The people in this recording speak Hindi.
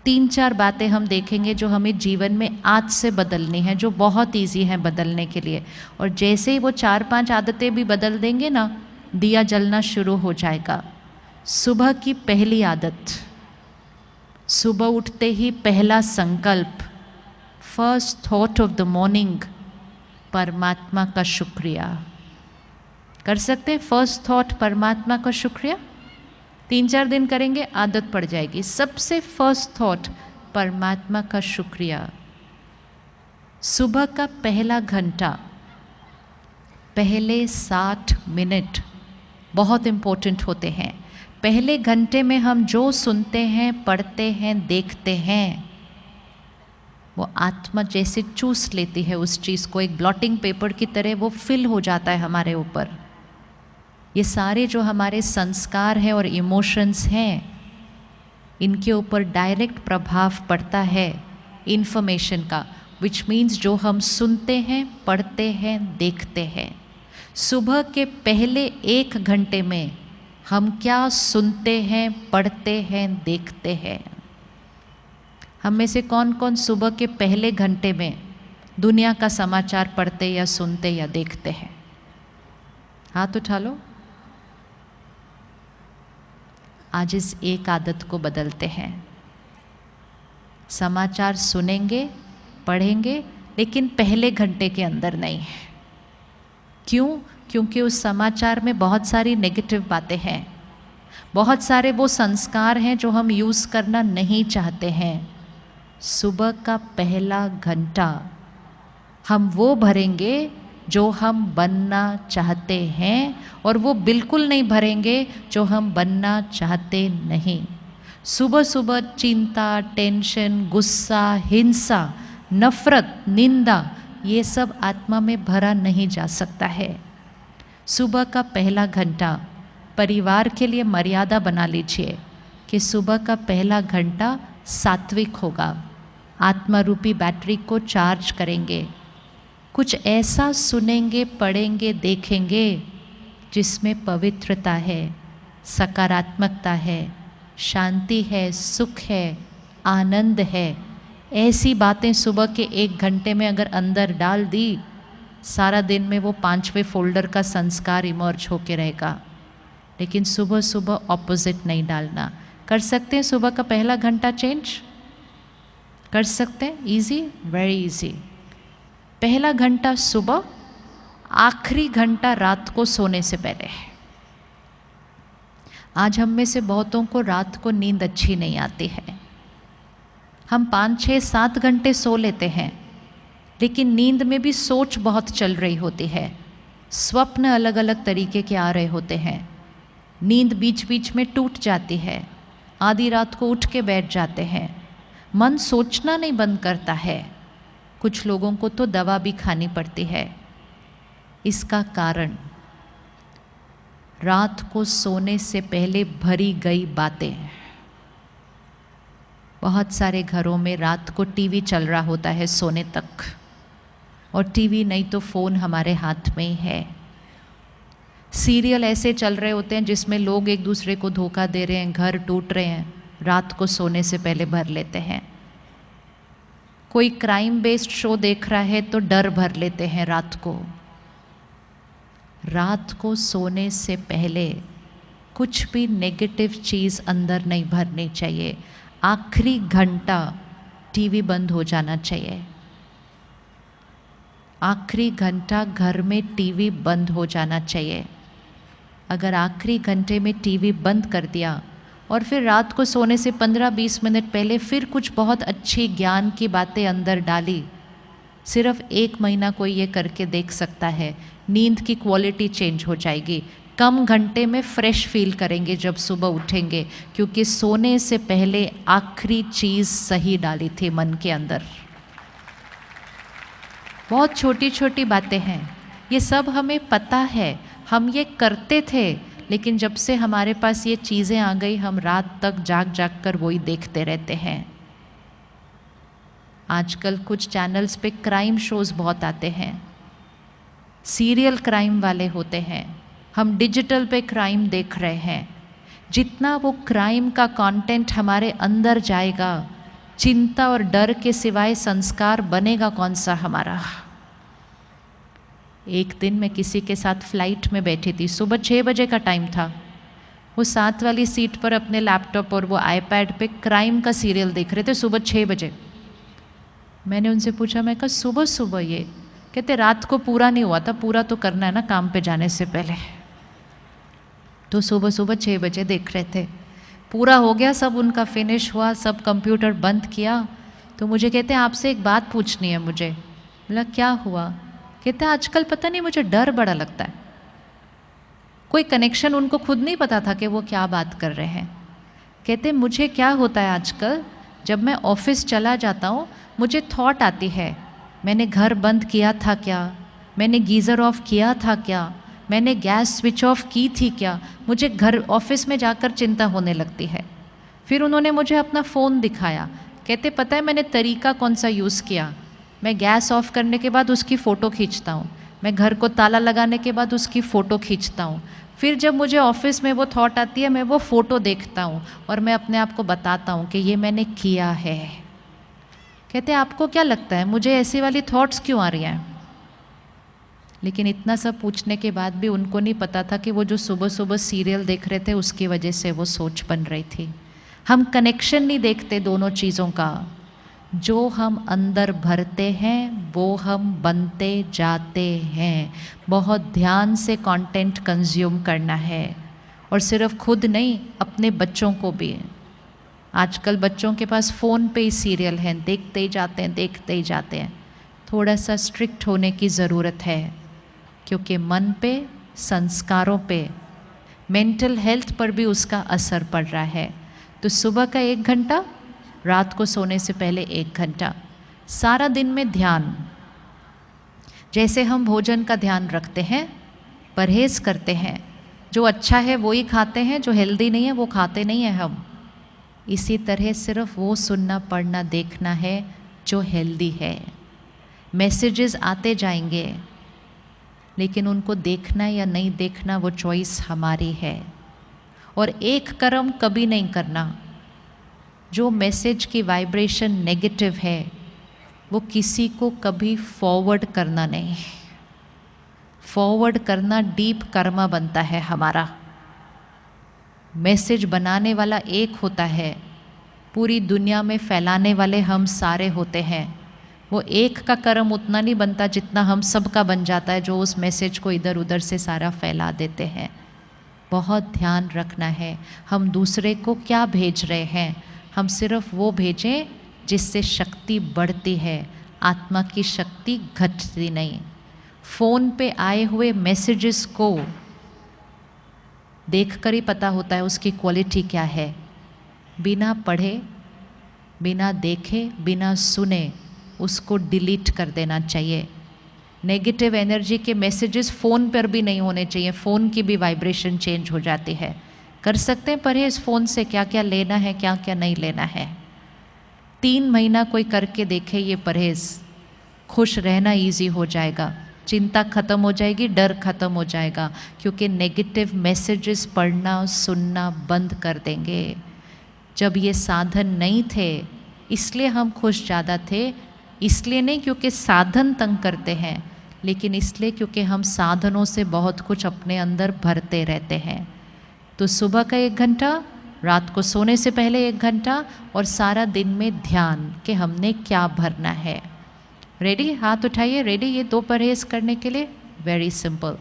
3-4 बातें हम देखेंगे जो हमें जीवन में आज से बदलनी है, जो बहुत ईजी है बदलने के लिए। और जैसे ही वो 4-5 आदतें भी बदल देंगे ना, दिया जलना शुरू हो जाएगा। सुबह की पहली आदत, सुबह उठते ही पहला संकल्प, first thought of the morning, परमात्मा का शुक्रिया। कर सकते हैं फर्स्ट थॉट परमात्मा का शुक्रिया? 3-4 दिन करेंगे, आदत पड़ जाएगी। सबसे फर्स्ट थॉट परमात्मा का शुक्रिया। सुबह का पहला घंटा, पहले 60 मिनट बहुत इम्पोर्टेंट होते हैं। पहले घंटे में हम जो सुनते हैं, पढ़ते हैं, देखते हैं, वो आत्मा जैसे चूस लेती है उस चीज़ को, एक ब्लॉटिंग पेपर की तरह वो फिल हो जाता है हमारे ऊपर। ये सारे जो हमारे संस्कार हैं और इमोशंस हैं, इनके ऊपर डायरेक्ट प्रभाव पड़ता है इन्फॉर्मेशन का, विच मीन्स जो हम सुनते हैं, पढ़ते हैं, देखते हैं। सुबह के पहले 1 घंटे में हम क्या सुनते हैं, पढ़ते हैं, देखते हैं? हम में से कौन कौन सुबह के पहले घंटे में दुनिया का समाचार पढ़ते या सुनते या देखते हैं? हाथ उठा लो। आज इस एक आदत को बदलते हैं। समाचार सुनेंगे, पढ़ेंगे, लेकिन पहले घंटे के अंदर नहीं। क्यों? क्योंकि उस समाचार में बहुत सारी नेगेटिव बातें हैं, बहुत सारे वो संस्कार हैं जो हम यूज़ करना नहीं चाहते हैं। सुबह का पहला घंटा हम वो भरेंगे जो हम बनना चाहते हैं, और वो बिल्कुल नहीं भरेंगे जो हम बनना चाहते नहीं। सुबह सुबह चिंता, टेंशन, गुस्सा, हिंसा, नफरत, निंदा, ये सब आत्मा में भरा नहीं जा सकता है। सुबह का पहला घंटा परिवार के लिए मर्यादा बना लीजिए कि सुबह का पहला घंटा सात्विक होगा। आत्मा रूपी बैटरी को चार्ज करेंगे। कुछ ऐसा सुनेंगे, पढ़ेंगे, देखेंगे जिसमें पवित्रता है, सकारात्मकता है, शांति है, सुख है, आनंद है। ऐसी बातें सुबह के 1 घंटे में अगर अंदर डाल दी, सारा दिन में वो 5वें फोल्डर का संस्कार इमर्ज होके रहेगा। लेकिन सुबह सुबह ऑपोजिट नहीं डालना। कर सकते हैं सुबह का पहला घंटा चेंज? कर सकते हैं? Easy, very easy. पहला घंटा सुबह, आखिरी घंटा रात को सोने से पहले है। आज हम में से बहुतों को रात को नींद अच्छी नहीं आती है। हम 5, 6, 7 घंटे सो लेते हैं, लेकिन नींद में भी सोच बहुत चल रही होती है, स्वप्न अलग अलग तरीके के आ रहे होते हैं, नींद बीच बीच में टूट जाती है, आधी रात को उठ के बैठ जाते हैं, मन सोचना नहीं बंद करता है। कुछ लोगों को तो दवा भी खानी पड़ती है। इसका कारण रात को सोने से पहले भरी गई बातें। बहुत सारे घरों में रात को टीवी चल रहा होता है सोने तक, और टीवी नहीं तो फ़ोन हमारे हाथ में ही है। सीरियल ऐसे चल रहे होते हैं जिसमें लोग एक दूसरे को धोखा दे रहे हैं, घर टूट रहे हैं, रात को सोने से पहले भर लेते हैं। कोई क्राइम बेस्ड शो देख रहा है तो डर भर लेते हैं रात को। रात को सोने से पहले कुछ भी नेगेटिव चीज़ अंदर नहीं भरनी चाहिए। आखिरी घंटा टीवी बंद हो जाना चाहिए। आखिरी घंटा घर में टीवी बंद हो जाना चाहिए। अगर आखिरी घंटे में टीवी बंद कर दिया और फिर रात को सोने से 15-20 मिनट पहले फिर कुछ बहुत अच्छी ज्ञान की बातें अंदर डाली, सिर्फ 1 महीना कोई ये करके देख सकता है, नींद की क्वालिटी चेंज हो जाएगी। कम घंटे में फ्रेश फील करेंगे जब सुबह उठेंगे, क्योंकि सोने से पहले आखिरी चीज़ सही डाली थी मन के अंदर। बहुत छोटी छोटी बातें हैं, ये सब हमें पता है, हम ये करते थे, लेकिन जब से हमारे पास ये चीज़ें आ गई, हम रात तक जाग जाग कर वही देखते रहते हैं। आजकल कुछ चैनल्स पे क्राइम शोज़ बहुत आते हैं, सीरियल क्राइम वाले होते हैं। हम डिजिटल पे क्राइम देख रहे हैं। जितना वो क्राइम का कंटेंट हमारे अंदर जाएगा, चिंता और डर के सिवाय संस्कार बनेगा कौन सा हमारा। एक दिन मैं किसी के साथ फ्लाइट में बैठी थी, सुबह 6 बजे का टाइम था। वो साथ वाली सीट पर अपने लैपटॉप और वो आईपैड पे क्राइम का सीरियल देख रहे थे सुबह 6 बजे। मैंने उनसे पूछा, मैं कहा सुबह सुबह ये? कहते रात को पूरा नहीं हुआ था, पूरा तो करना है ना काम पे जाने से पहले। तो सुबह सुबह 6 बजे देख रहे थे, पूरा हो गया, सब उनका फिनिश हुआ, सब कंप्यूटर बंद किया। तो मुझे कहते हैं आपसे एक बात पूछनी है मुझे। बोला क्या हुआ? कहते हैं आजकल पता नहीं मुझे डर बड़ा लगता है। कोई कनेक्शन उनको खुद नहीं पता था कि वो क्या बात कर रहे हैं। कहते मुझे क्या होता है आजकल, जब मैं ऑफिस चला जाता हूँ मुझे थॉट आती है, मैंने घर बंद किया था क्या, मैंने गीज़र ऑफ किया था क्या, मैंने गैस स्विच ऑफ की थी क्या। मुझे घर ऑफिस में जाकर चिंता होने लगती है। फिर उन्होंने मुझे अपना फ़ोन दिखाया। कहते पता है मैंने तरीका कौन सा यूज़ किया? मैं गैस ऑफ करने के बाद उसकी फ़ोटो खींचता हूँ, मैं घर को ताला लगाने के बाद उसकी फ़ोटो खींचता हूँ। फिर जब मुझे ऑफिस में वो थॉट आती है मैं वो फ़ोटो देखता हूँ और मैं अपने आप को बताता हूँ कि ये मैंने किया है। कहते आपको क्या लगता है मुझे ऐसी वाली थॉट्स क्यों आ रही हैं? लेकिन इतना सब पूछने के बाद भी उनको नहीं पता था कि वो जो सुबह सुबह सीरियल देख रहे थे उसकी वजह से वो सोच बन रही थी। हम कनेक्शन नहीं देखते दोनों चीज़ों का। जो हम अंदर भरते हैं वो हम बनते जाते हैं। बहुत ध्यान से कंटेंट कंज्यूम करना है, और सिर्फ खुद नहीं अपने बच्चों को भी। आजकल बच्चों के पास फ़ोन पे ही सीरियल हैं, देखते ही जाते हैं, देखते ही जाते हैं। थोड़ा सा स्ट्रिक्ट होने की ज़रूरत है, क्योंकि मन पे, संस्कारों पे, मेंटल हेल्थ पर भी उसका असर पड़ रहा है। तो सुबह का 1 घंटा, रात को सोने से पहले 1 घंटा, सारा दिन में ध्यान। जैसे हम भोजन का ध्यान रखते हैं, परहेज़ करते हैं, जो अच्छा है वो ही खाते हैं, जो हेल्दी नहीं है वो खाते नहीं हैं हम। इसी तरह सिर्फ वो सुनना, पढ़ना, देखना है जो हेल्दी है। मैसेजेस आते जाएंगे, लेकिन उनको देखना या नहीं देखना वो चॉइस हमारी है। और एक कर्म कभी नहीं करना। जो मैसेज की वाइब्रेशन नेगेटिव है वो किसी को कभी फॉरवर्ड करना नहीं। फॉरवर्ड करना डीप कर्मा बनता है हमारा। मैसेज बनाने वाला एक होता है, पूरी दुनिया में फैलाने वाले हम सारे होते हैं। वो एक का कर्म उतना नहीं बनता जितना हम सब का बन जाता है, जो उस मैसेज को इधर उधर से सारा फैला देते हैं। बहुत ध्यान रखना है हम दूसरे को क्या भेज रहे हैं। हम सिर्फ वो भेजें जिससे शक्ति बढ़ती है, आत्मा की शक्ति घटती नहीं। फ़ोन पे आए हुए मैसेजेस को देखकर ही पता होता है उसकी क्वालिटी क्या है। बिना पढ़े, बिना देखे, बिना सुने उसको डिलीट कर देना चाहिए। नेगेटिव एनर्जी के मैसेजेस फ़ोन पर भी नहीं होने चाहिए, फ़ोन की भी वाइब्रेशन चेंज हो जाती है। कर सकते हैं परहेज़ फ़ोन से, क्या क्या लेना है, क्या क्या नहीं लेना है। 3 महीना कोई करके देखे ये परहेज़, खुश रहना इजी हो जाएगा, चिंता ख़त्म हो जाएगी, डर ख़त्म हो जाएगा, क्योंकि नेगेटिव मैसेजेस पढ़ना सुनना बंद कर देंगे। जब ये साधन नहीं थे इसलिए हम खुश ज़्यादा थे, इसलिए नहीं क्योंकि साधन तंग करते हैं, लेकिन इसलिए क्योंकि हम साधनों से बहुत कुछ अपने अंदर भरते रहते हैं। तो सुबह का 1 घंटा, रात को सोने से पहले 1 घंटा, और सारा दिन में ध्यान कि हमने क्या भरना है। रेडी? हाथ उठाइए। रेडी? ये 2 परहेज़ करने के लिए वेरी सिंपल।